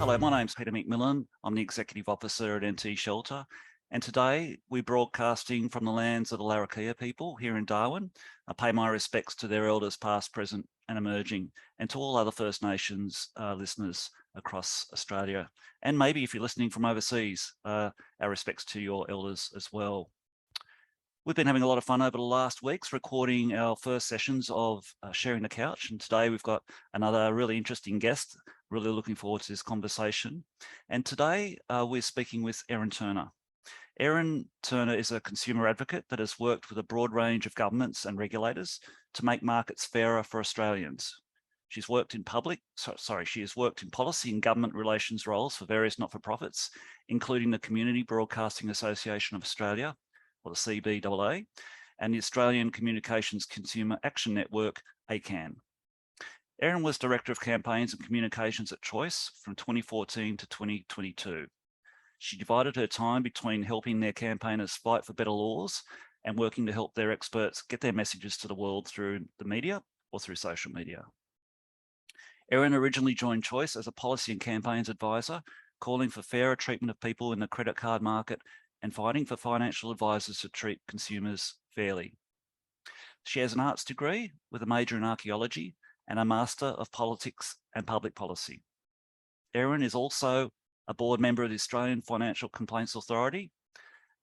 Hello, my name's Peter McMillan. I'm the Executive Officer at NT Shelter. And today we're broadcasting from the lands of the Larrakia people here in Darwin. I pay my respects to their elders past, present and emerging, and to all other First Nations listeners across Australia. And maybe if you're listening from overseas, our respects to your elders as well. We've been having a lot of fun over the last weeks recording our first sessions of Sharing the Couch. And today we've got another really interesting guest. Really looking forward to this conversation. And today we're speaking with Erin Turner. Erin Turner is a consumer advocate that has worked with a broad range of governments and regulators to make markets fairer for Australians. She has worked in policy and government relations roles for various not-for-profits, including the Community Broadcasting Association of Australia, or the CBAA, and the Australian Communications Consumer Action Network, ACAN. Erin was Director of Campaigns and Communications at Choice from 2014 to 2022. She divided her time between helping their campaigners fight for better laws and working to help their experts get their messages to the world through the media or through social media. Erin originally joined Choice as a policy and campaigns advisor, calling for fairer treatment of people in the credit card market and fighting for financial advisors to treat consumers fairly. She has an arts degree with a major in archaeology and a Master of Politics and Public Policy. Erin is also a board member of the Australian Financial Complaints Authority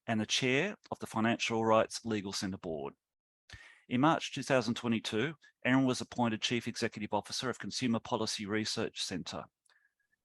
and the chair of the Financial Rights Legal Centre Board. In March 2022, Erin was appointed Chief Executive Officer of Consumer Policy Research Centre.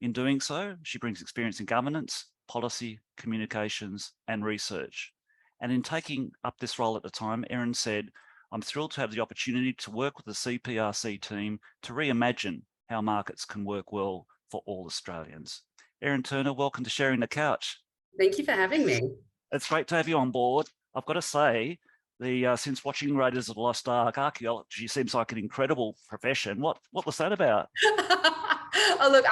In doing so, she brings experience in governance, policy, communications, and research. And in taking up this role at the time, Erin said, "I'm thrilled to have the opportunity to work with the CPRC team to reimagine how markets can work well for all Australians." Erin Turner, welcome to Sharing the Couch. Thank you for having me. It's great to have you on board. I've got to say, since watching Raiders of the Lost Ark, archaeology seems like an incredible profession. What was that about? Oh, look,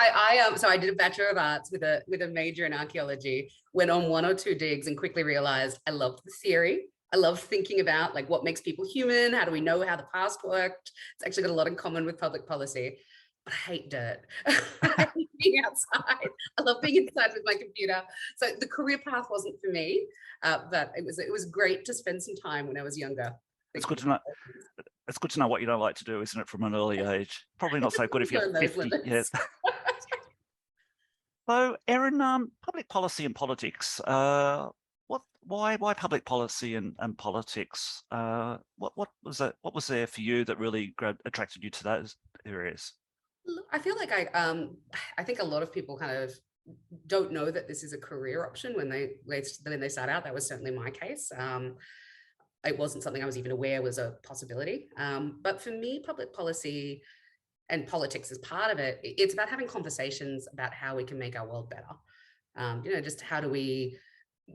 so I did a Bachelor of Arts with a major in archaeology, went on one or two digs and quickly realized I loved the theory. I love thinking about like what makes people human. How do we know how the past worked? It's actually got a lot in common with public policy. But I hate dirt. I hate being outside. I love being inside with my computer. So the career path wasn't for me, but it was great to spend some time when I was younger. It's good to know. It's good to know what you don't like to do, isn't it, from an early age? Probably not so good if you're 50. Yes. So, Erin, public policy and politics. Why public policy and politics? What was there for you that really attracted you to those areas? I feel like I think a lot of people kind of don't know that this is a career option when they start out. That was certainly my case. It wasn't something I was even aware was a possibility. But for me, public policy and politics is part of it. It's about having conversations about how we can make our world better. Just how do we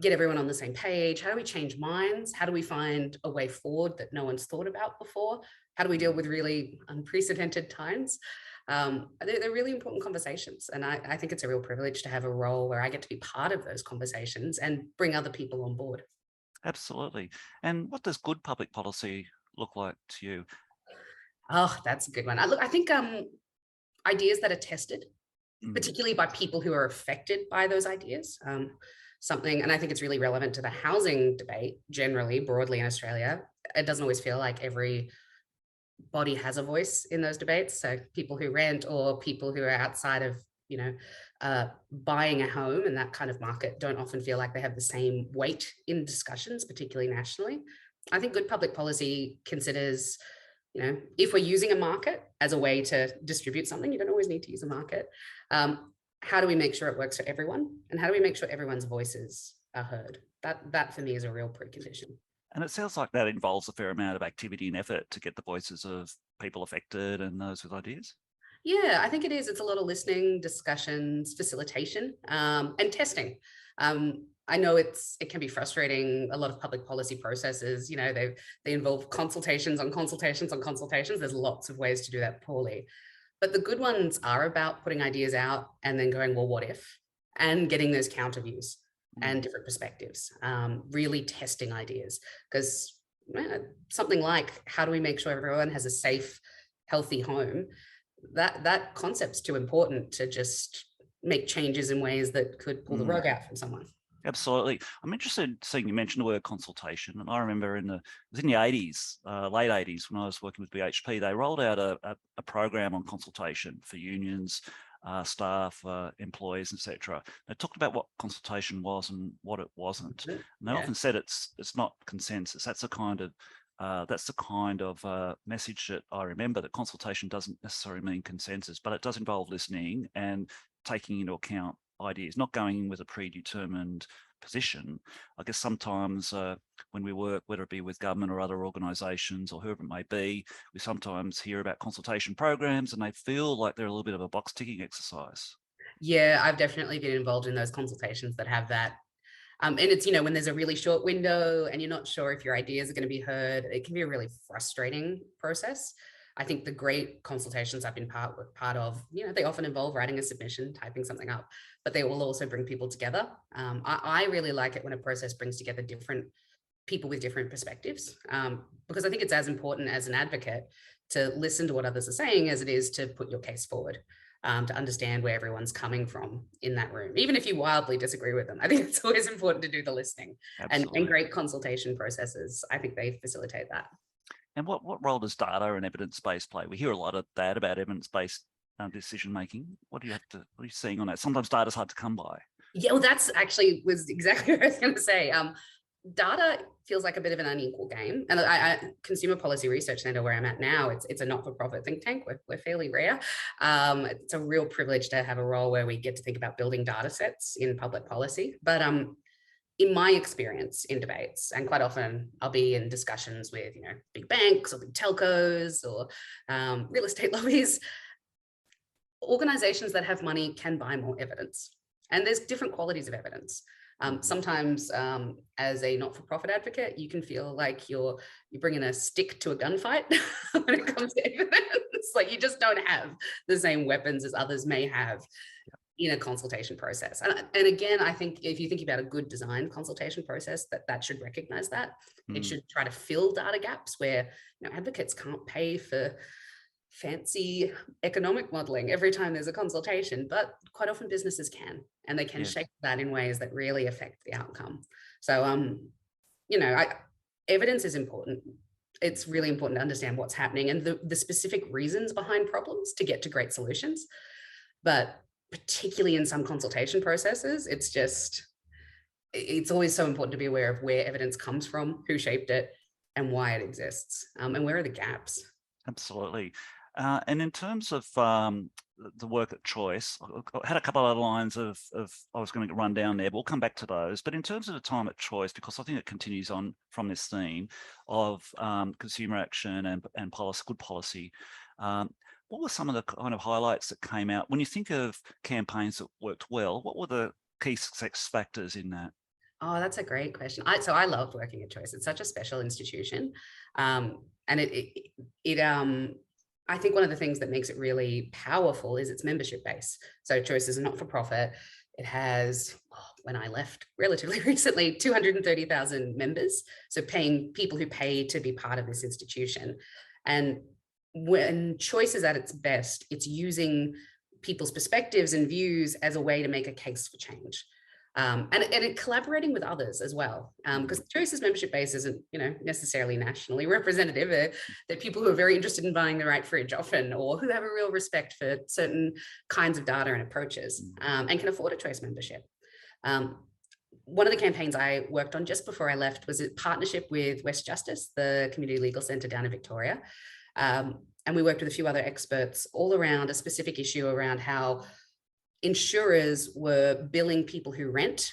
get everyone on the same page? How do we change minds? How do we find a way forward that no one's thought about before? How do we deal with really unprecedented times? They're really important conversations. And I think it's a real privilege to have a role where I get to be part of those conversations and bring other people on board. Absolutely. And what does good public policy look like to you? Oh, that's a good one. I think ideas that are tested, particularly by people who are affected by those ideas. And I think it's really relevant to the housing debate generally, broadly in Australia. It doesn't always feel like every body has a voice in those debates. So people who rent or people who are outside of, buying a home and that kind of market don't often feel like they have the same weight in discussions, particularly nationally. I think good public policy considers, if we're using a market as a way to distribute something, you don't always need to use a market. How do we make sure it works for everyone? And how do we make sure everyone's voices are heard? That for me is a real precondition. And it sounds like that involves a fair amount of activity and effort to get the voices of people affected and those with ideas. Yeah, I think it is. It's a lot of listening, discussions, facilitation, and testing. I know it can be frustrating. A lot of public policy processes, they involve consultations on consultations on consultations. There's lots of ways to do that poorly. But the good ones are about putting ideas out and then going, well, what if? And getting those counter views and different perspectives, really testing ideas. Because something like, how do we make sure everyone has a safe, healthy home? That concept's too important to just make changes in ways that could pull the rug out from someone. Absolutely. I'm interested in seeing you mention the word consultation. And I remember it was in the 80s, late 80s, when I was working with BHP, they rolled out a program on consultation for unions, staff, employees, etc. They talked about what consultation was and what it wasn't. And they often said it's not consensus. That's the kind of message that I remember, that consultation doesn't necessarily mean consensus, but it does involve listening and taking into account ideas, not going in with a predetermined position. I guess sometimes when we work, whether it be with government or other organisations or whoever it may be, we sometimes hear about consultation programs and they feel like they're a little bit of a box ticking exercise. Yeah, I've definitely been involved in those consultations that have that. And it's, when there's a really short window and you're not sure if your ideas are going to be heard, it can be a really frustrating process. I think the great consultations I've been part of, they often involve writing a submission, typing something up, but they will also bring people together. I really like it when a process brings together different people with different perspectives, because I think it's as important as an advocate to listen to what others are saying as it is to put your case forward, to understand where everyone's coming from in that room, even if you wildly disagree with them. I think it's always important to do the listening. And great consultation processes, I think they facilitate that. And what role does data and evidence-based play? We hear a lot of that about evidence-based decision making. What are you seeing on that? Sometimes data's hard to come by. Yeah, well, that's was exactly what I was going to say. Data feels like a bit of an unequal game. And Consumer Policy Research Centre, where I'm at now, it's a not-for-profit think tank. We're fairly rare. It's a real privilege to have a role where we get to think about building data sets in public policy. But in my experience in debates, and quite often I'll be in discussions with, big banks or big telcos or real estate lobbies, organizations that have money can buy more evidence. And there's different qualities of evidence. Sometimes as a not-for-profit advocate, you can feel like you're bringing a stick to a gunfight when it comes to evidence. Like you just don't have the same weapons as others may have in a consultation process. And again, I think if you think about a good design consultation process, that should recognize that. It should try to fill data gaps where advocates can't pay for fancy economic modeling every time there's a consultation, but quite often businesses can, and they can shape that in ways that really affect the outcome. So, evidence is important. It's really important to understand what's happening and the specific reasons behind problems to get to great solutions. But particularly in some consultation processes, it's always so important to be aware of where evidence comes from, who shaped it, and why it exists, and where are the gaps. Absolutely. And in terms of the work at Choice, I had a couple of other lines of I was going to run down there, but we'll come back to those. But in terms of the time at Choice, because I think it continues on from this theme of consumer action and policy, good policy, what were some of the kind of highlights that came out? When you think of campaigns that worked well, what were the key success factors in that? Oh, that's a great question. So I loved working at Choice. It's such a special institution. And I think one of the things that makes it really powerful is its membership base. So Choice is a not-for-profit. It has, when I left relatively recently, 230,000 members. So people who pay to be part of this institution. And when Choice is at its best, it's using people's perspectives and views as a way to make a case for change. And collaborating with others as well, because Choice's membership base isn't, necessarily nationally representative. They're people who are very interested in buying the right fridge often, or who have a real respect for certain kinds of data and approaches, and can afford a Choice membership. One of the campaigns I worked on just before I left was a partnership with West Justice, the community legal centre down in Victoria. And we worked with a few other experts all around a specific issue around how insurers were billing people who rent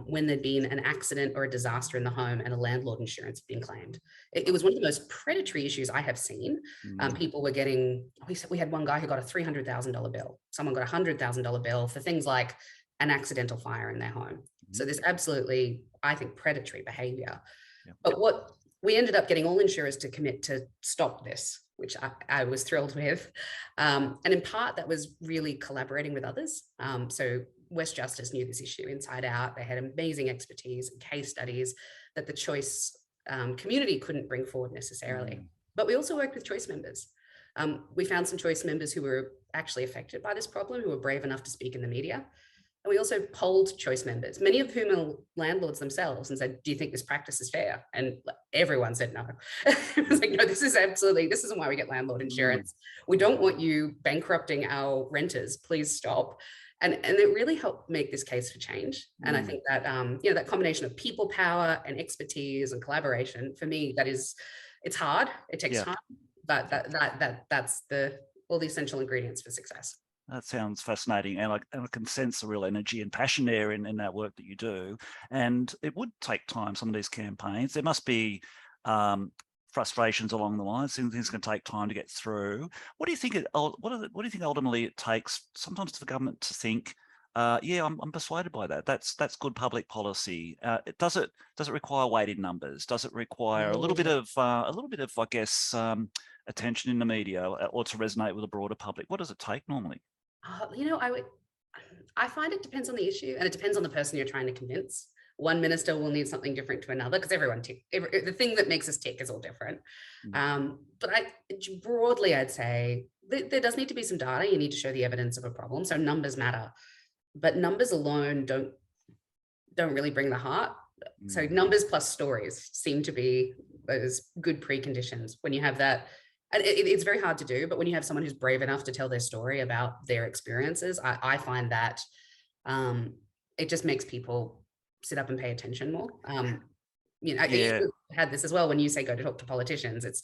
when there'd been an accident or a disaster in the home and a landlord insurance had been claimed. It was one of the most predatory issues I have seen. People were we had one guy who got a $300,000 bill. Someone got a $100,000 bill for things like an accidental fire in their home. So there's absolutely, I think, predatory behavior. But what we ended up getting all insurers to commit to stop this, which I was thrilled with. And in part, that was really collaborating with others. So West Justice knew this issue inside out. They had amazing expertise and case studies that the Choice community couldn't bring forward necessarily. But we also worked with Choice members. We found some choice members who were actually affected by this problem, who were brave enough to speak in the media. And we also polled choice members, many of whom are landlords themselves, and said, do you think this practice is fair? And everyone said no. It was like, no, this isn't why we get landlord insurance. We don't want you bankrupting our renters. Please stop. And it really helped make this case for change. And I think that, that combination of people power and expertise and collaboration, for me, it's hard. It takes time, but that's all the essential ingredients for success. That sounds fascinating, and I can sense the real energy and passion there in that work that you do. And it would take time, some of these campaigns. There must be frustrations along the line. Things can take time to get through. What do you think? What do you think ultimately it takes sometimes for the government to think? I'm persuaded by that. That's good public policy. Does it require weighted numbers? Does it require a little bit of I guess attention in the media, or to resonate with a broader public? What does it take normally? I find it depends on the issue, and it depends on the person you're trying to convince. One minister will need something different to another, because the thing that makes us tick is all different. But broadly, I'd say there does need to be some data. You need to show the evidence of a problem. So numbers matter, but numbers alone don't really bring the heart. So numbers plus stories seem to be those good preconditions. When you have that, and it's very hard to do, but when you have someone who's brave enough to tell their story about their experiences, I find that it just makes people sit up and pay attention more. You had this as well. When you say go to talk to politicians, it's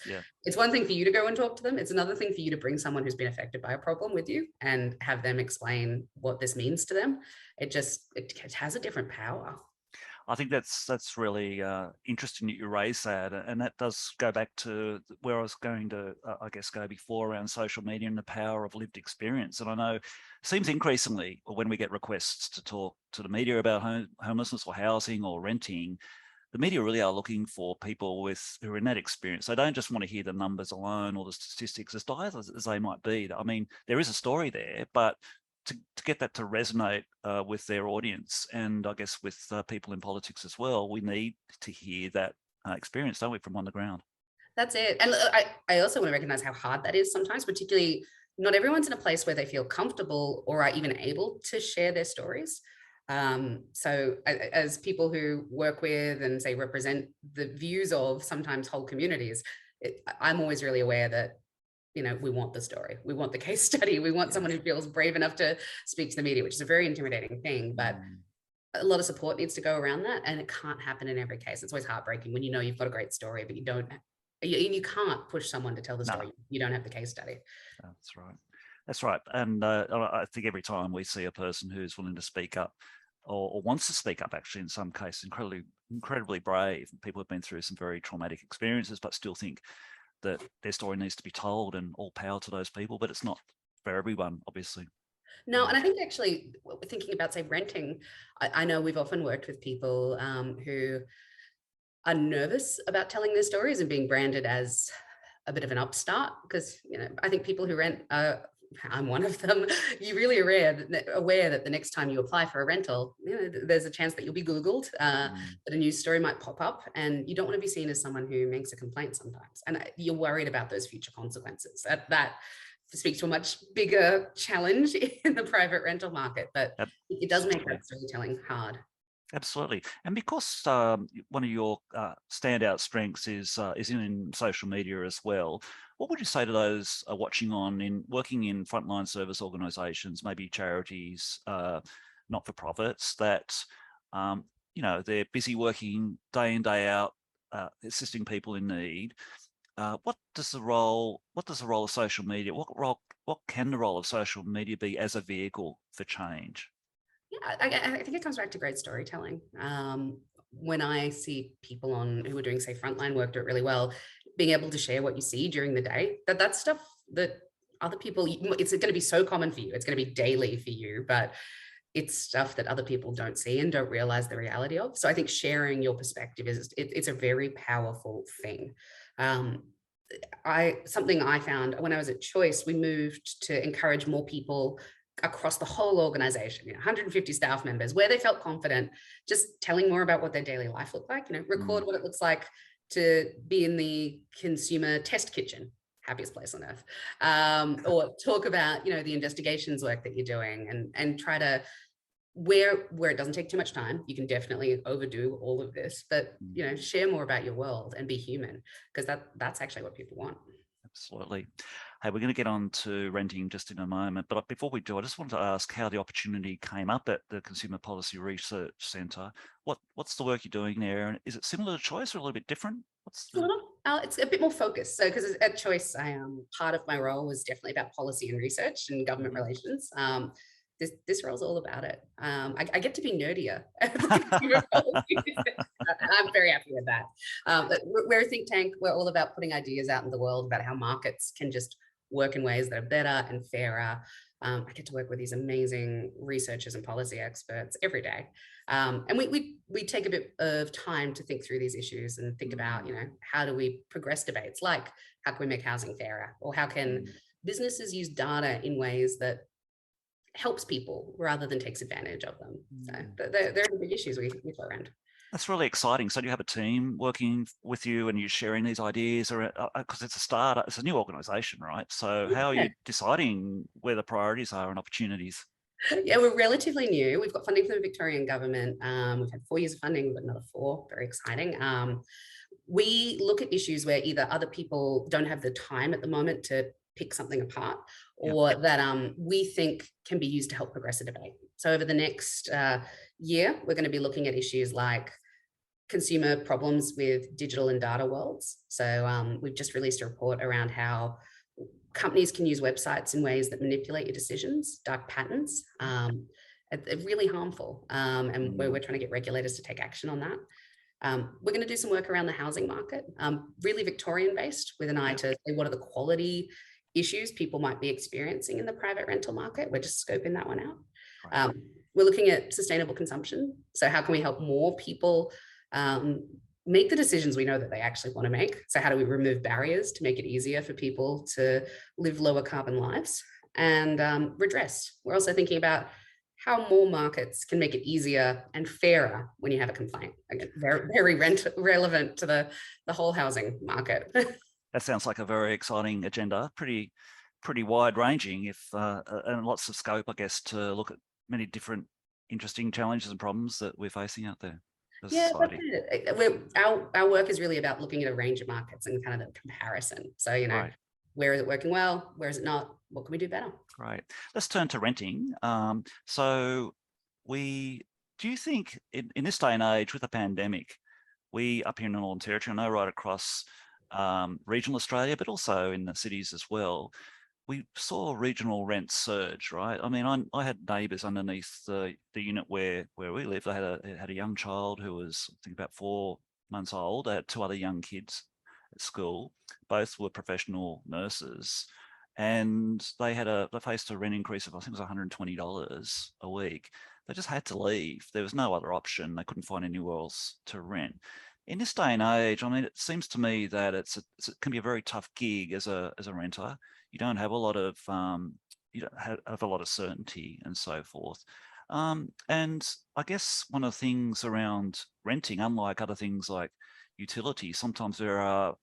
one thing for you to go and talk to them. It's another thing for you to bring someone who's been affected by a problem with you and have them explain what this means to them. It has a different power. I think that's really interesting that you raise that, and that does go back to where I was going to, I guess, go before, around social media and the power of lived experience. And I know it seems increasingly when we get requests to talk to the media about homelessness or housing or renting, the media really are looking for people who are in that experience. They don't just want to hear the numbers alone or the statistics, as dire as they might be. I mean, there is a story there, but to get that to resonate with their audience, and I guess with people in politics as well, we need to hear that experience, don't we, from on the ground? That's it. And I also want to recognize how hard that is sometimes, particularly not everyone's in a place where they feel comfortable or are even able to share their stories. So as people who work with and say represent the views of sometimes whole communities, I'm always really aware that we want the story. We want the case study. We want someone who feels brave enough to speak to the media, which is a very intimidating thing, but a lot of support needs to go around that. And it can't happen in every case. It's always heartbreaking when you've got a great story, but you can't push someone to tell the story. You don't have the case study. That's right. That's right. And I think every time we see a person who's willing to speak up, or wants to speak up, actually, in some cases, incredibly brave. People have been through some very traumatic experiences, but still think that their story needs to be told, and all power to those people, but it's not for everyone, obviously. No, and I think actually thinking about, say, renting, I know we've often worked with people who are nervous about telling their stories and being branded as a bit of an upstart, because I think people who rent, I'm one of them, you really are aware that the next time you apply for a rental, there's a chance that you'll be Googled, that a news story might pop up, and you don't want to be seen as someone who makes a complaint sometimes. And you're worried about those future consequences. That speaks to a much bigger challenge in the private rental market, but it does make that storytelling hard. Absolutely. And because one of your standout strengths is in social media as well, what would you say to those working in frontline service organisations, maybe charities, not-for-profits, that they're busy working day in, day out, assisting people in need? What does the role of social media? What can the role of social media be as a vehicle for change? Yeah, I think it comes back to great storytelling. When I see people who are doing, say, frontline work do it really well, being able to share what you see during the day, that's stuff that other people, it's going to be so common for you. It's going to be daily for you, but it's stuff that other people don't see and don't realize the reality of. So I think sharing your perspective it's a very powerful thing. Something I found when I was at Choice, we moved to encourage more people across the whole organization, 150 staff members, where they felt confident just telling more about what their daily life looked like, record what it looks like to be in the consumer test kitchen happiest place on earth. Or talk about, the investigations work that you're doing, and try to, where it doesn't take too much time. You can definitely overdo all of this, but share more about your world and be human, because that's actually what people want. Absolutely. Hey, we're going to get on to renting just in a moment, but before we do, I just wanted to ask how the opportunity came up at the Consumer Policy Research Centre. What's the work you're doing there, and is it similar to Choice or a little bit different? It's a bit more focused. So, because at Choice, part of my role was definitely about policy and research and government relations. This role's all about it. I get to be nerdier. I'm very happy with that. But we're a think tank. We're all about putting ideas out in the world about how markets can just work in ways that are better and fairer. I get to work with these amazing researchers and policy experts every day. And we take a bit of time to think through these issues and think about, how do we progress debates, like how can we make housing fairer, or how can businesses use data in ways that helps people rather than takes advantage of them. So they're the big issues we throw around. That's really exciting. So do you have a team working with you and you're sharing these ideas, or because it's a startup, it's a new organization, right? So how are you deciding where the priorities are and opportunities? Yeah, we're relatively new. We've got funding from the Victorian government. We've had 4 years of funding, we've got another 4, very exciting. We look at issues where either other people don't have the time at the moment to pick something apart, or that we think can be used to help progress a debate. So over the next year, we're going to be looking at issues like consumer problems with digital and data worlds. So we've just released a report around how companies can use websites in ways that manipulate your decisions, dark patterns. It's really harmful. And we're trying to get regulators to take action on that. We're going to do some work around the housing market, really Victorian based, with an eye to say what are the quality issues people might be experiencing in the private rental market. We're just scoping that one out. We're looking at sustainable consumption. So how can we help more people make the decisions we know that they actually want to make? So how do we remove barriers to make it easier for people to live lower carbon lives? And redress. We're also thinking about how more markets can make it easier and fairer when you have a complaint. Again, very, very relevant to the whole housing market. That sounds like a very exciting agenda, pretty wide ranging, and lots of scope, I guess, to look at many different interesting challenges and problems that we're facing out there. That's it. Our work is really about looking at a range of markets and kind of the comparison. So, where is it working well? Where is it not? What can we do better? Great. Let's turn to renting. So do you think in this day and age with the pandemic, we up here in the Northern Territory, I know right across regional Australia, but also in the cities as well, we saw regional rents surge, right? I mean, I had neighbours underneath the unit where we live. They had a young child who was, I think, about 4 months old. They had 2 other young kids at school. Both were professional nurses, and they faced a rent increase of, I think it was $120 a week. They just had to leave. There was no other option. They couldn't find anywhere else to rent. In this day and age, I mean, it seems to me that it can be a very tough gig as a renter. You don't have a lot of certainty and so forth. And I guess one of the things around renting, unlike other things like utilities, sometimes there are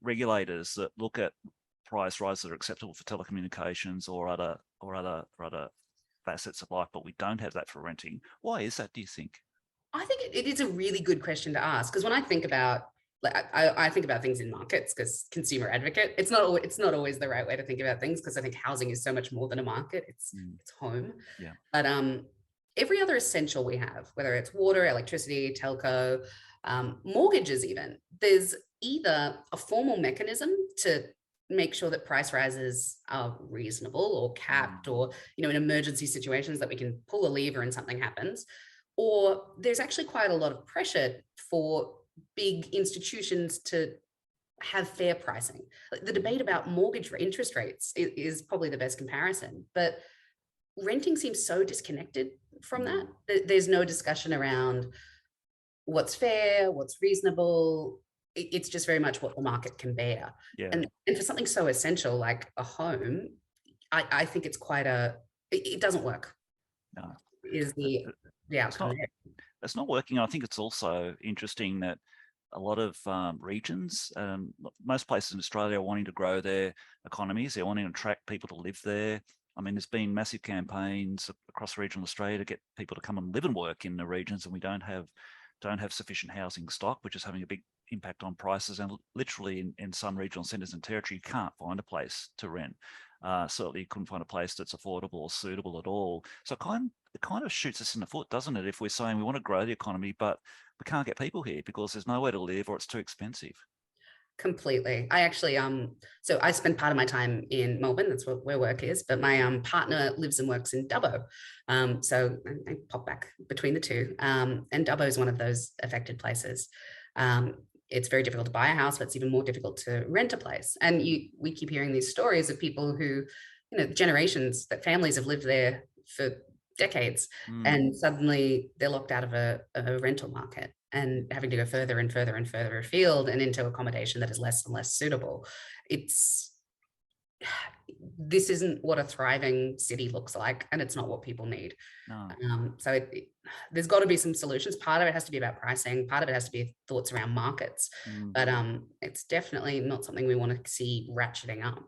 regulators that look at price rises that are acceptable for telecommunications or other facets of life, but we don't have that for renting. Why is that, do you think? I think it is a really good question to ask, because when I think about, I think about things in markets, because consumer advocate, it's not always the right way to think about things, because I think housing is so much more than a market. It's home. Yeah. But every other essential we have, whether it's water, electricity, telco, mortgages even, there's either a formal mechanism to make sure that price rises are reasonable or capped, or in emergency situations that we can pull a lever and something happens. Or there's actually quite a lot of pressure for big institutions to have fair pricing. The debate about mortgage interest rates is probably the best comparison, but renting seems so disconnected from that. There's no discussion around what's fair, what's reasonable. It's just very much what the market can bear. Yeah. And for something so essential like a home, I think it's it doesn't work. No. Is the outcome. It's not working. I think it's also interesting that a lot of regions, most places in Australia are wanting to grow their economies. They're wanting to attract people to live there. I mean, there's been massive campaigns across regional Australia to get people to come and live and work in the regions, and we don't have sufficient housing stock, which is having a big impact on prices. And literally in some regional centres and territory, you can't find a place to rent. Certainly you couldn't find a place that's affordable or suitable at all. So it kind of shoots us in the foot, doesn't it? If we're saying we want to grow the economy, but we can't get people here because there's nowhere to live or it's too expensive. Completely. I actually, so I spend part of my time in Melbourne, that's where work is, but my partner lives and works in Dubbo. So I pop back between the two. And Dubbo is one of those affected places. It's very difficult to buy a house, but it's even more difficult to rent a place. And we keep hearing these stories of people who, generations, that families have lived there for decades, and suddenly they're locked out of a rental market and having to go further and further and further afield and into accommodation that is less and less suitable. This isn't what a thriving city looks like, and it's not what people need. No. So there's got to be some solutions. Part of it has to be about pricing. Part of it has to be thoughts around markets. But it's definitely not something we want to see ratcheting up.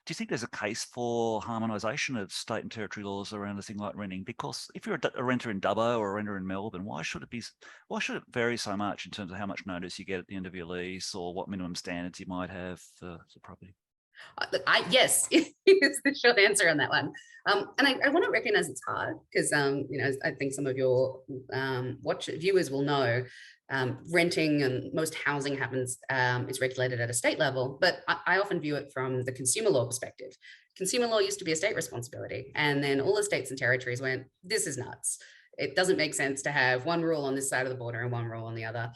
Do you think there's a case for harmonisation of state and territory laws around a thing like renting? Because if you're a renter in Dubbo or a renter in Melbourne, why should it vary so much in terms of how much notice you get at the end of your lease or what minimum standards you might have for the property? Yes, is the short answer on that one. And I want to recognize it's hard because, I think some of your viewers will know renting and most housing happens, is regulated at a state level, but I often view it from the consumer law perspective. Consumer law used to be a state responsibility, and then all the states and territories went, this is nuts. It doesn't make sense to have one rule on this side of the border and one rule on the other.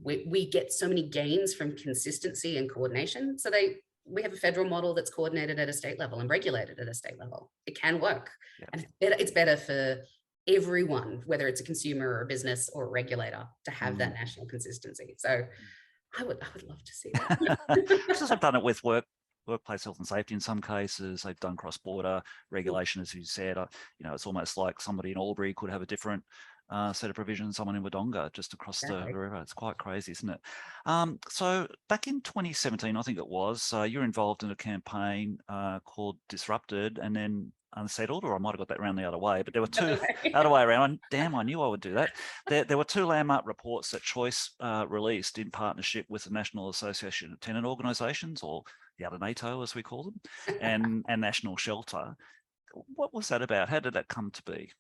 We get so many gains from consistency and coordination. So we have a federal model that's coordinated at a state level and regulated at a state level. It can work. Yep. And it's better for everyone, whether it's a consumer or a business or a regulator, to have that national consistency. So I would love to see that. Because I've done it with workplace health and safety in some cases. They've done cross-border regulation, as you said. It's almost like somebody in Albury could have a different set of provisions, someone in Wodonga just across the river. It's quite crazy, isn't it? So back in 2017, I think it was, you're involved in a campaign called Disrupted and then Unsettled, or I might have got that around the other way, but there were two other way around. Damn, I knew I would do that. There were two landmark reports that Choice released in partnership with the National Association of Tenant Organisations, or the other NATO, as we call them, and National Shelter. What was that about? How did that come to be?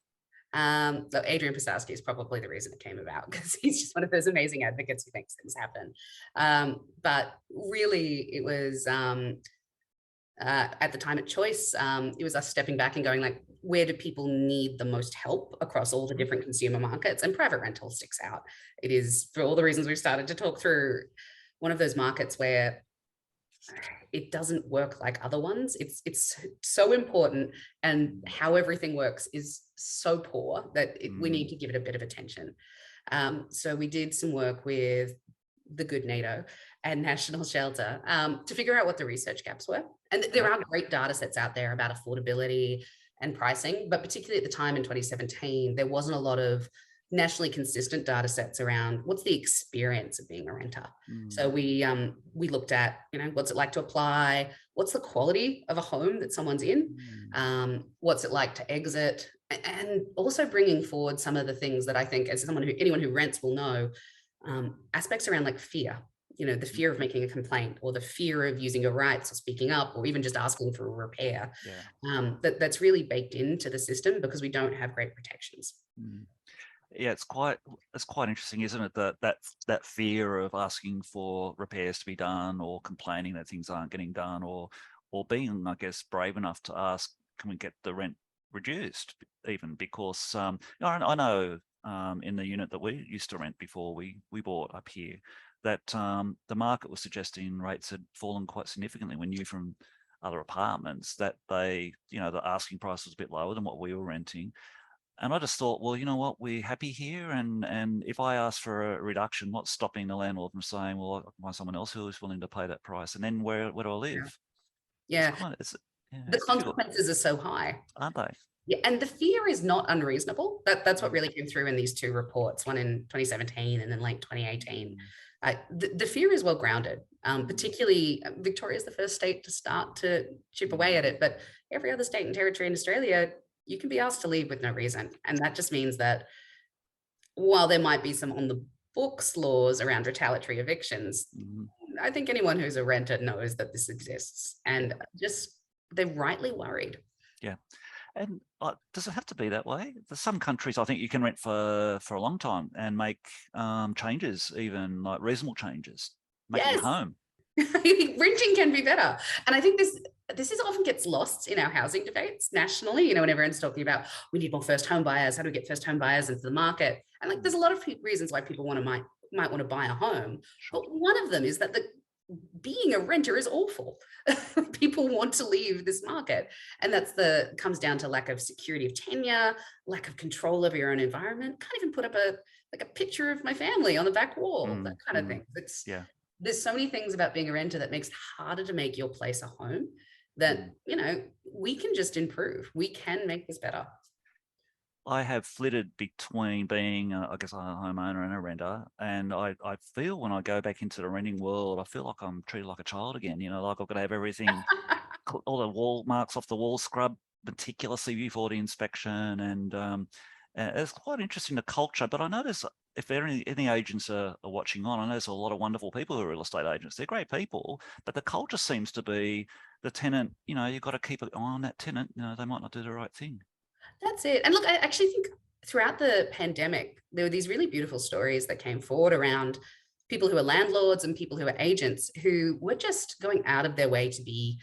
So Adrian Posowski is probably the reason it came about, because he's just one of those amazing advocates who makes things happen. But really, it was at the time at Choice, it was us stepping back and going, like, where do people need the most help across all the different consumer markets? And private rental sticks out. It is, for all the reasons we've started to talk through, one of those markets where it doesn't work like other ones. It's so important, and how everything works is so poor that we need to give it a bit of attention. So we did some work with the good NATO and National Shelter to figure out what the research gaps were. And there are great data sets out there about affordability and pricing, but particularly at the time in 2017, there wasn't a lot of nationally consistent data sets around what's the experience of being a renter. So we looked at, what's it like to apply? What's the quality of a home that someone's in? What's it like to exit? And also bringing forward some of the things that I think, as anyone who rents will know, aspects around like fear, the fear of making a complaint, or the fear of using your rights, or speaking up, or even just asking for a repair. That's really baked into the system because we don't have great protections. Yeah, it's quite interesting, isn't it? That fear of asking for repairs to be done, or complaining that things aren't getting done, or being, I guess, brave enough to ask, can we get the rent reduced? Even because I know in the unit that we used to rent before we bought up here, that the market was suggesting rates had fallen quite significantly. We knew from other apartments that the asking price was a bit lower than what we were renting. And I just thought, well, you know what, we're happy here. And if I ask for a reduction, what's stopping the landlord from saying, well, I can find someone else who is willing to pay that price? And then where do I live? Yeah. The consequences are so high. Aren't they? Yeah, and the fear is not unreasonable. That's what really came through in these two reports, one in 2017 and then late 2018. The fear is well grounded. Particularly, Victoria is the first state to start to chip away at it, but every other state and territory in Australia, you can be asked to leave with no reason. And that just means that while there might be some on the books laws around retaliatory evictions, I think anyone who's a renter knows that this exists, and just they're rightly worried. Yeah. And does it have to be that way? There's some countries I think you can rent for a long time and make changes, even like reasonable changes, make it your home. Renting can be better. And I think this is often gets lost in our housing debates nationally, when everyone's talking about we need more first home buyers, how do we get first home buyers into the market? And like there's a lot of reasons why people might want to buy a home. But one of them is that being a renter is awful. People want to leave this market. And comes down to lack of security of tenure, lack of control over your own environment. Can't even put up a picture of my family on the back wall, that kind of thing. There's so many things about being a renter that makes it harder to make your place a home that, we can just improve. We can make this better. I have flitted between being, I guess, a homeowner and a renter. And I feel when I go back into the renting world, I feel like I'm treated like a child again, like I've got to have everything, all the wall marks off the wall scrubbed meticulously before the inspection. And it's quite interesting, the culture. But I notice if any agents are watching on, I know there's a lot of wonderful people who are real estate agents. They're great people, but the culture seems to be the tenant, you've got to keep an eye on that tenant. They might not do the right thing. That's it. And look, I actually think throughout the pandemic, there were these really beautiful stories that came forward around people who are landlords and people who are agents who were just going out of their way to be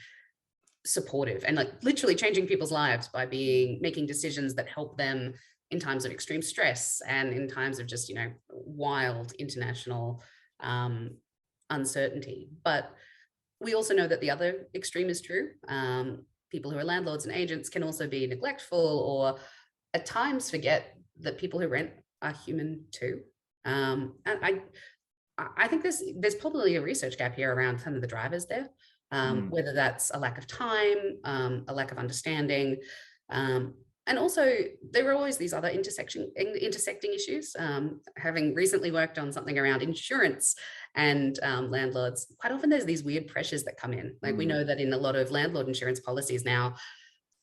supportive and like literally changing people's lives by making decisions that help them in times of extreme stress and in times of just, wild international uncertainty. But we also know that the other extreme is true. People who are landlords and agents can also be neglectful or at times forget that people who rent are human too. And I think there's probably a research gap here around some of the drivers there, whether that's a lack of time, a lack of understanding, and also there are always these other intersecting issues. Having recently worked on something around insurance and landlords, quite often there's these weird pressures that come in. Like we know that in a lot of landlord insurance policies now,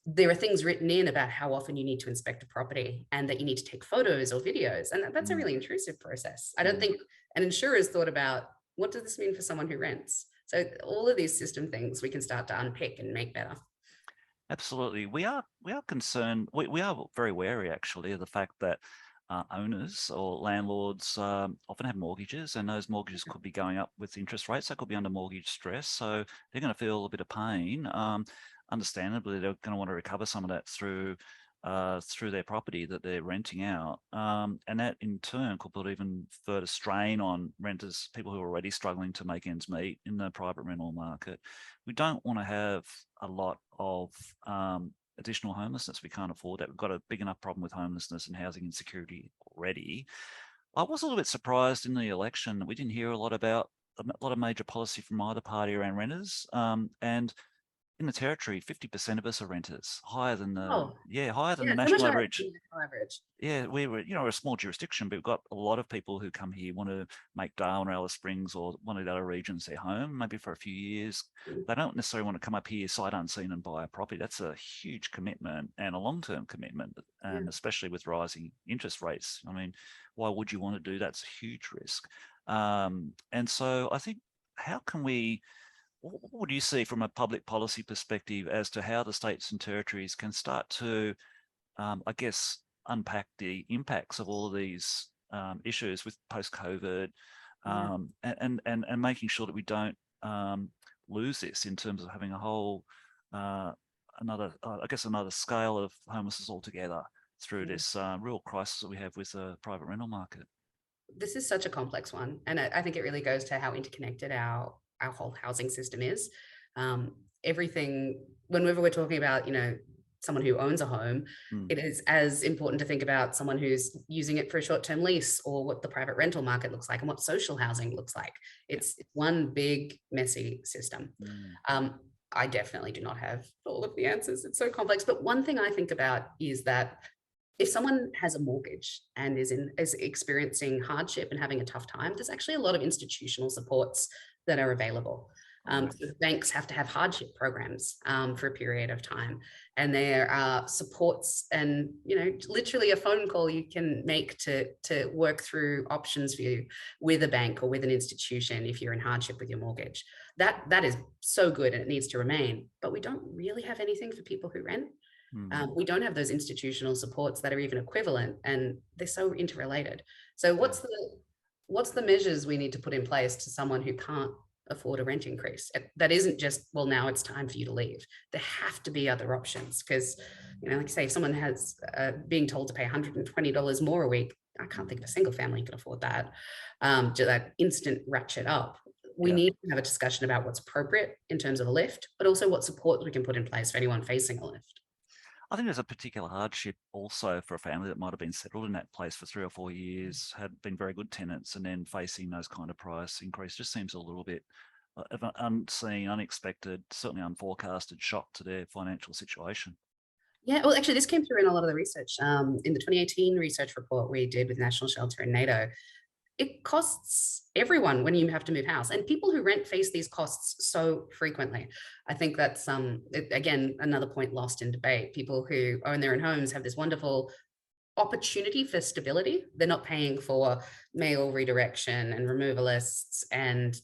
there are things written in about how often you need to inspect a property and that you need to take photos or videos. And that's a really intrusive process. I don't think an insurer has thought about what does this mean for someone who rents? So all of these system things we can start to unpick and make better. Absolutely. We are concerned. We are very wary, actually, of the fact that owners or landlords often have mortgages, and those mortgages could be going up with interest rates. They could be under mortgage stress. So they're going to feel a bit of pain. Understandably, they're going to want to recover some of that through their property that they're renting out. And that in turn could put even further strain on renters, people who are already struggling to make ends meet in the private rental market. We don't want to have a lot of additional homelessness. We can't afford that. We've got a big enough problem with homelessness and housing insecurity already. I was a little bit surprised in the election that we didn't hear a lot of major policy from either party around renters. And in the territory, 50% of us are renters, higher than the national average. Yeah, we're a small jurisdiction, but we've got a lot of people who come here want to make Darwin or Alice Springs or one of the other regions their home, maybe for a few years. They don't necessarily want to come up here sight unseen and buy a property. That's a huge commitment and a long-term commitment, and especially with rising interest rates. I mean, why would you want to do that? It's a huge risk. And so I think, how can we, what do you see from a public policy perspective as to how the states and territories can start to, I guess, unpack the impacts of all of these issues with post-COVID, and making sure that we don't lose this in terms of having a whole another scale of homelessness altogether through this real crisis that we have with the private rental market? This is such a complex one, and I think it really goes to how interconnected our whole housing system is. Everything, whenever we're talking about, someone who owns a home, it is as important to think about someone who's using it for a short-term lease, or what the private rental market looks like and what social housing looks like. It's one big, messy system. I definitely do not have all of the answers. It's so complex. But one thing I think about is that if someone has a mortgage and is experiencing hardship and having a tough time, there's actually a lot of institutional supports that are available. Right. So banks have to have hardship programs for a period of time, and there are supports, and literally a phone call you can make to work through options for you with a bank or with an institution if you're in hardship with your mortgage. That is so good, and it needs to remain. But we don't really have anything for people who rent. We don't have those institutional supports that are even equivalent, and they're so interrelated. So what's the measures we need to put in place to someone who can't afford a rent increase? That isn't just, well, now it's time for you to leave. There have to be other options, because, like you say, if someone has being told to pay $120 more a week, I can't think of a single family can afford that. To that instant ratchet up. We Yeah. need to have a discussion about what's appropriate in terms of a lift, but also what support we can put in place for anyone facing a lift. I think there's a particular hardship also for a family that might have been settled in that place for 3 or 4 years, had been very good tenants, and then facing those kind of price increase just seems a little bit of an unseen, unexpected, certainly unforecasted shock to their financial situation. Yeah, well, actually, this came through in a lot of the research. In the 2018 research report we did with National Shelter and NATO, it costs everyone when you have to move house, and people who rent face these costs so frequently. I think that's again, another point lost in debate. People who own their own homes have this wonderful opportunity for stability. They're not paying for mail redirection and removalists and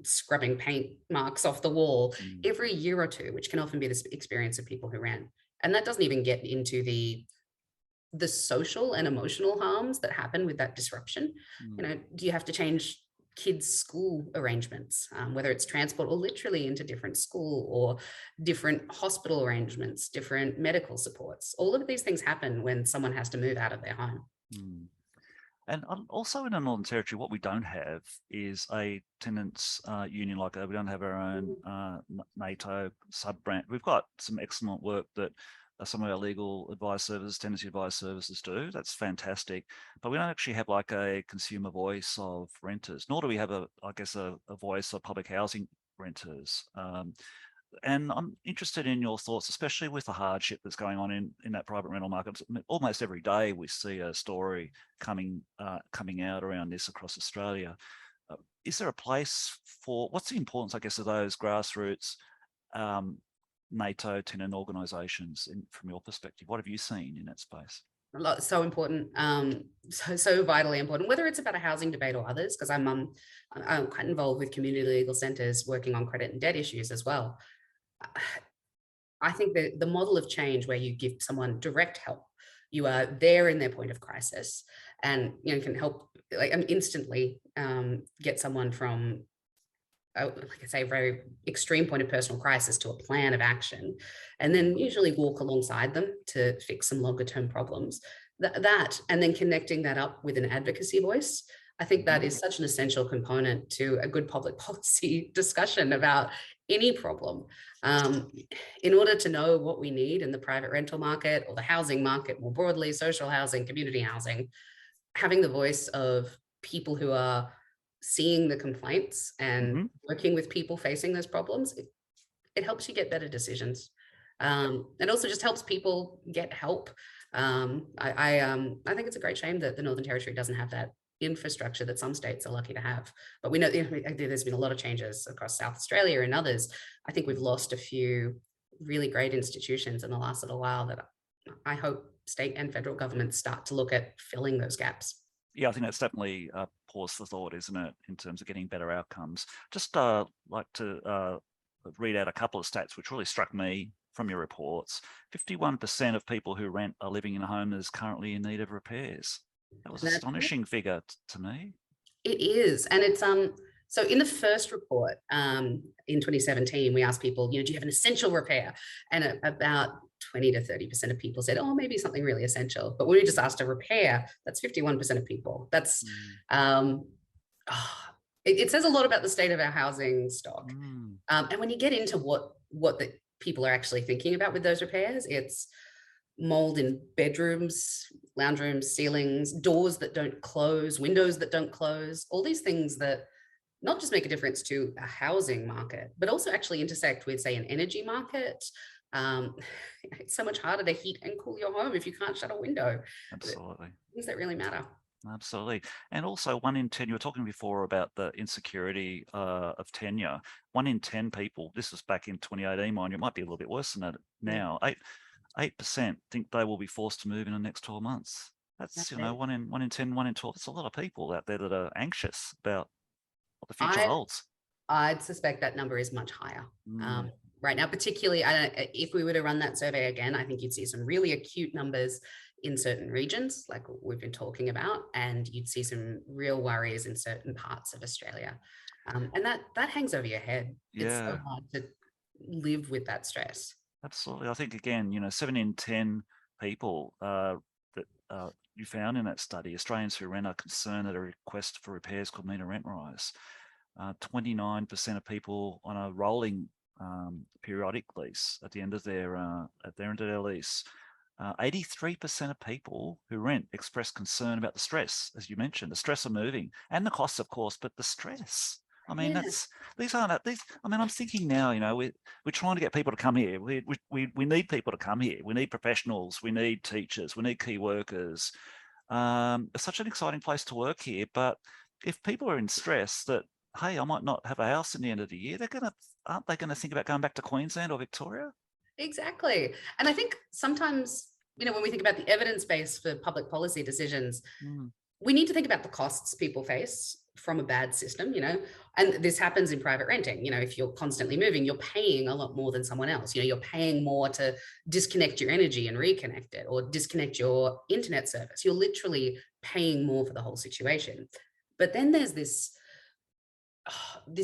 scrubbing paint marks off the wall every year or two, which can often be the experience of people who rent. And that doesn't even get into the social and emotional harms that happen with that disruption. Do you have to change kids' school arrangements, whether it's transport or literally into different school or different hospital arrangements, different medical supports? All of these things happen when someone has to move out of their home. And also in the Northern Territory, what we don't have is a tenants union like that. We don't have our own NATO sub-brand. We've got some excellent work that some of our legal advice services, tenancy advice services do. That's fantastic. But we don't actually have like a consumer voice of renters, nor do we have a voice of public housing renters. And I'm interested in your thoughts, especially with the hardship that's going on in that private rental market. Almost every day we see a story coming out around this across Australia. Is there a place for, what's the importance, I guess, of those grassroots NATO tenant organisations from your perspective? What have you seen in that space? So important, so vitally important, whether it's about a housing debate or others, because I'm quite involved with community legal centres working on credit and debt issues as well. I think that the model of change where you give someone direct help, you are there in their point of crisis, and can help instantly get someone from, like I say, a very extreme point of personal crisis to a plan of action, and then usually walk alongside them to fix some longer term problems. That and then connecting that up with an advocacy voice. I think that is such an essential component to a good public policy discussion about any problem. In order to know what we need in the private rental market or the housing market more broadly, social housing, community housing, having the voice of people who are seeing the complaints and working with people facing those problems, it helps you get better decisions. It also just helps people get help. I think it's a great shame that the Northern Territory doesn't have that infrastructure that some states are lucky to have. But we know there's been a lot of changes across South Australia and others. I think we've lost a few really great institutions in the last little while that I hope state and federal governments start to look at filling those gaps. Yeah, I think that's definitely pause for thought, isn't it, in terms of getting better outcomes. Just like to read out a couple of stats which really struck me from your reports. 51% of people who rent are living in a home that is currently in need of repairs. That was an astonishing figure to me. It is. And it's so in the first report in 2017, we asked people, do you have an essential repair? And about 20 to 30% of people said, oh, maybe something really essential. But when we just asked a repair, that's 51% of people. That's it says a lot about the state of our housing stock. And when you get into what the people are actually thinking about with those repairs, it's mold in bedrooms, lounge rooms, ceilings, doors that don't close, windows that don't close, all these things that not just make a difference to a housing market, but also actually intersect with, say, an energy market. Um, it's so much harder to heat and cool your home if you can't shut a window. Absolutely. Things that really matter. Absolutely. And also 1 in 10, you were talking before about the insecurity of tenure. 1 in 10 people, this was back in 2018, mind you, it might be a little bit worse than that now. 8% think they will be forced to move in the next 12 months. That's, you know, 1 in 10, 1 in 12. It's a lot of people out there that are anxious about what the future holds. I'd suspect that number is much higher Mm. right now, particularly if we were to run that survey again, I think you'd see some really acute numbers in certain regions, like we've been talking about, and you'd see some real worries in certain parts of Australia. And that hangs over your head. Yeah. It's so hard to live with that stress. Absolutely. I think, again, you know, 7 in 10 people that you found in that study, Australians who rent, are concerned that a request for repairs could mean a rent rise. 29% of people on a rolling periodic lease at the end of their lease. 83% of people who rent express concern about the stress, as you mentioned, the stress of moving and the costs, of course, but the stress. I mean, these aren't these. I mean, I'm thinking now, you know, we're trying to get people to come here. We need people to come here. We need professionals. We need teachers. We need key workers. It's such an exciting place to work here. But if people are in stress that, hey, I might not have a house in the end of the year, aren't they gonna think about going back to Queensland or Victoria? Exactly. And I think sometimes, you know, when we think about the evidence base for public policy decisions, we need to think about the costs people face from a bad system, you know, and this happens in private renting. You know, if you're constantly moving, you're paying a lot more than someone else. You know, you're paying more to disconnect your energy and reconnect it, or disconnect your internet service. You're literally paying more for the whole situation. But then there's this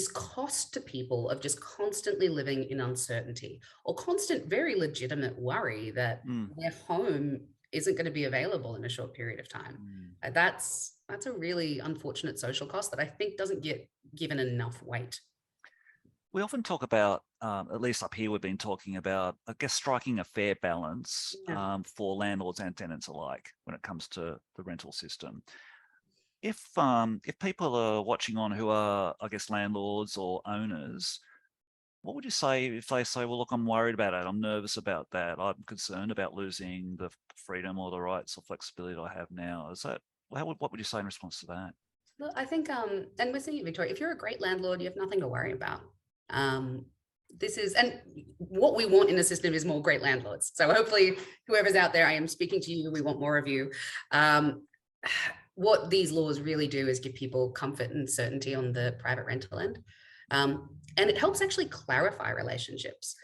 cost to people of just constantly living in uncertainty, or constant, very legitimate worry that their home isn't going to be available in a short period of time. That's a really unfortunate social cost that I think doesn't get given enough weight. We often talk about, at least up here, we've been talking about, I guess, striking a fair balance for landlords and tenants alike when it comes to the rental system. If people are watching on who are, I guess, landlords or owners, what would you say if they say, well, look, I'm worried about it, I'm nervous about that, I'm concerned about losing the freedom or the rights or flexibility that I have now? What would you say in response to that? Look, I think, and we're seeing it, Victoria, if you're a great landlord, you have nothing to worry about. And what we want in a system is more great landlords. So hopefully whoever's out there, I am speaking to you, we want more of you. What these laws really do is give people comfort and certainty on the private rental end. And it helps actually clarify relationships.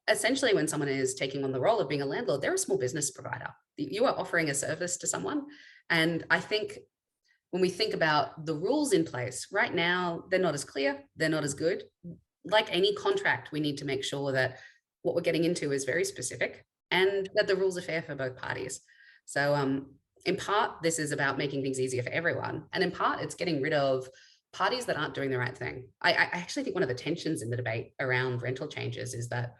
Essentially, when someone is taking on the role of being a landlord, they're a small business provider. You are offering a service to someone. And I think when we think about the rules in place right now, they're not as clear, they're not as good. Like any contract, we need to make sure that what we're getting into is very specific and that the rules are fair for both parties. So in part, this is about making things easier for everyone. And in part, it's getting rid of parties that aren't doing the right thing. I actually think one of the tensions in the debate around rental changes is that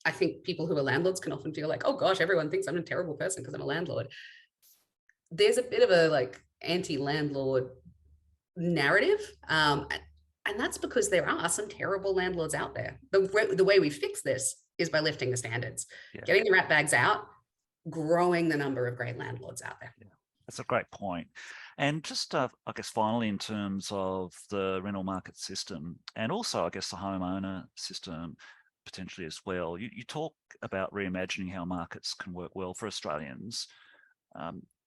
I think people who are landlords can often feel like, oh gosh, everyone thinks I'm a terrible person because I'm a landlord. There's a bit of a like anti-landlord narrative. And that's because there are some terrible landlords out there. The way we fix this is by lifting the standards, getting the rat bags out, growing the number of great landlords out there. Yeah, that's a great point. And just, I guess, finally, in terms of the rental market system and also, I guess, the homeowner system potentially as well, you talk about reimagining how markets can work well for Australians.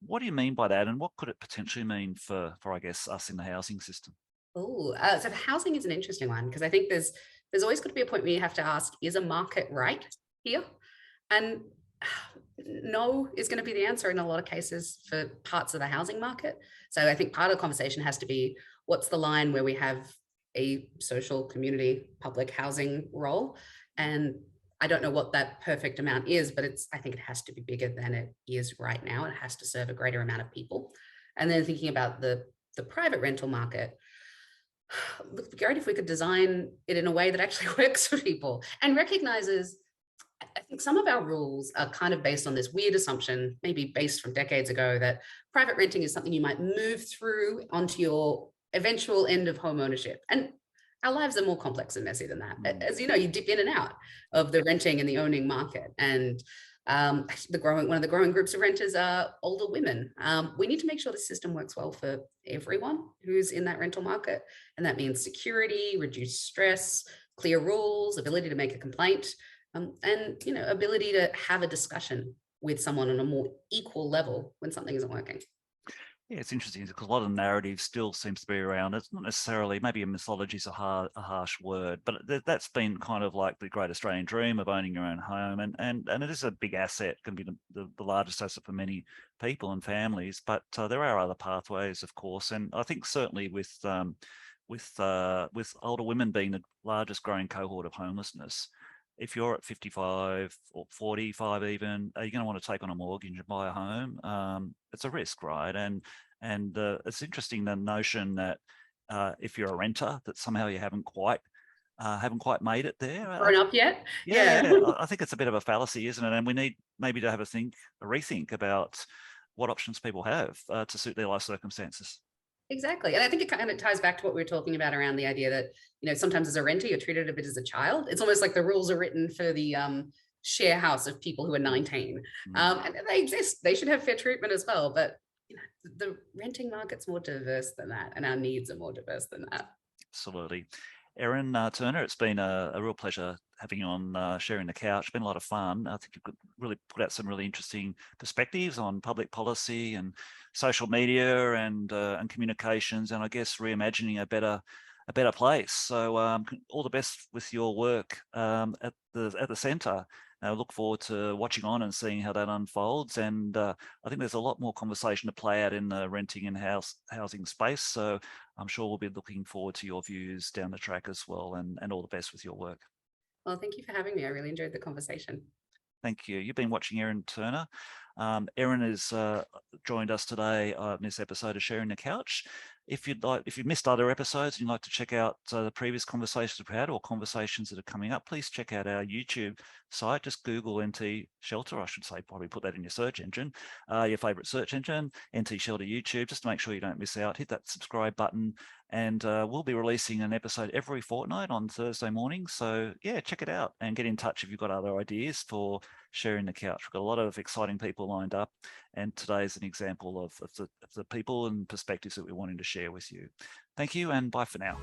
What do you mean by that, and what could it potentially mean for I guess, us in the housing system? So the housing is an interesting one, because I think there's always got to be a point where you have to ask, is a market right here? And no is going to be the answer in a lot of cases for parts of the housing market. So I think part of the conversation has to be, what's the line where we have a social community public housing role? And I don't know what that perfect amount is, but I think it has to be bigger than it is right now. It has to serve a greater amount of people. And then thinking about the private rental market, look, great if we could design it in a way that actually works for people and recognizes, I think some of our rules are kind of based on this weird assumption, maybe based from decades ago, that private renting is something you might move through onto your eventual end of home ownership. And our lives are more complex and messy than that. As you know, you dip in and out of the renting and the owning market. And one of the growing groups of renters are older women. We need to make sure the system works well for everyone who's in that rental market. And that means security, reduced stress, clear rules, ability to make a complaint, and ability to have a discussion with someone on a more equal level when something isn't working. Yeah, it's interesting because a lot of narrative still seems to be around. It's not necessarily, maybe a mythology is a harsh word, but that's been kind of like the great Australian dream of owning your own home, and it is a big asset, can be the largest asset for many people and families. But there are other pathways, of course, and I think certainly with older women being the largest growing cohort of homelessness, if you're at 55 or 45 even, are you going to want to take on a mortgage and buy a home? It's a risk, right? And it's interesting, the notion that if you're a renter, that somehow you haven't quite made it there. Grown up yet? Yeah, I think it's a bit of a fallacy, isn't it? And we need maybe to have a rethink about what options people have to suit their life circumstances. Exactly. And I think it kind of ties back to what we were talking about around the idea that, sometimes as a renter, you're treated a bit as a child. It's almost like the rules are written for the share house of people who are 19. And they exist. They should have fair treatment as well. But the renting market's more diverse than that, and our needs are more diverse than that. Absolutely. Erin Turner, it's been a real pleasure having you on Sharing the Couch. It's been a lot of fun. I think you've really put out some really interesting perspectives on public policy and social media and communications, and I guess reimagining a better place. So all the best with your work at the centre. I look forward to watching on and seeing how that unfolds. And I think there's a lot more conversation to play out in the renting and housing space. So I'm sure we'll be looking forward to your views down the track as well. And all the best with your work. Well, thank you for having me. I really enjoyed the conversation. Thank you. You've been watching Erin Turner. Erin has joined us today in this episode of Sharing the Couch. If you've missed other episodes and you'd like to check out the previous conversations we've had or conversations that are coming up, please check out our YouTube site. Just Google NT Shelter, I should say, probably put that in your search engine, your favorite search engine, NT Shelter YouTube, just to make sure you don't miss out. Hit that subscribe button, and we'll be releasing an episode every fortnight on Thursday morning. So yeah, check it out and get in touch if you've got other ideas for Sharing the Couch. We've got a lot of exciting people lined up, and today is an example of the people and perspectives that we're wanting to share with you. Thank you, and bye for now.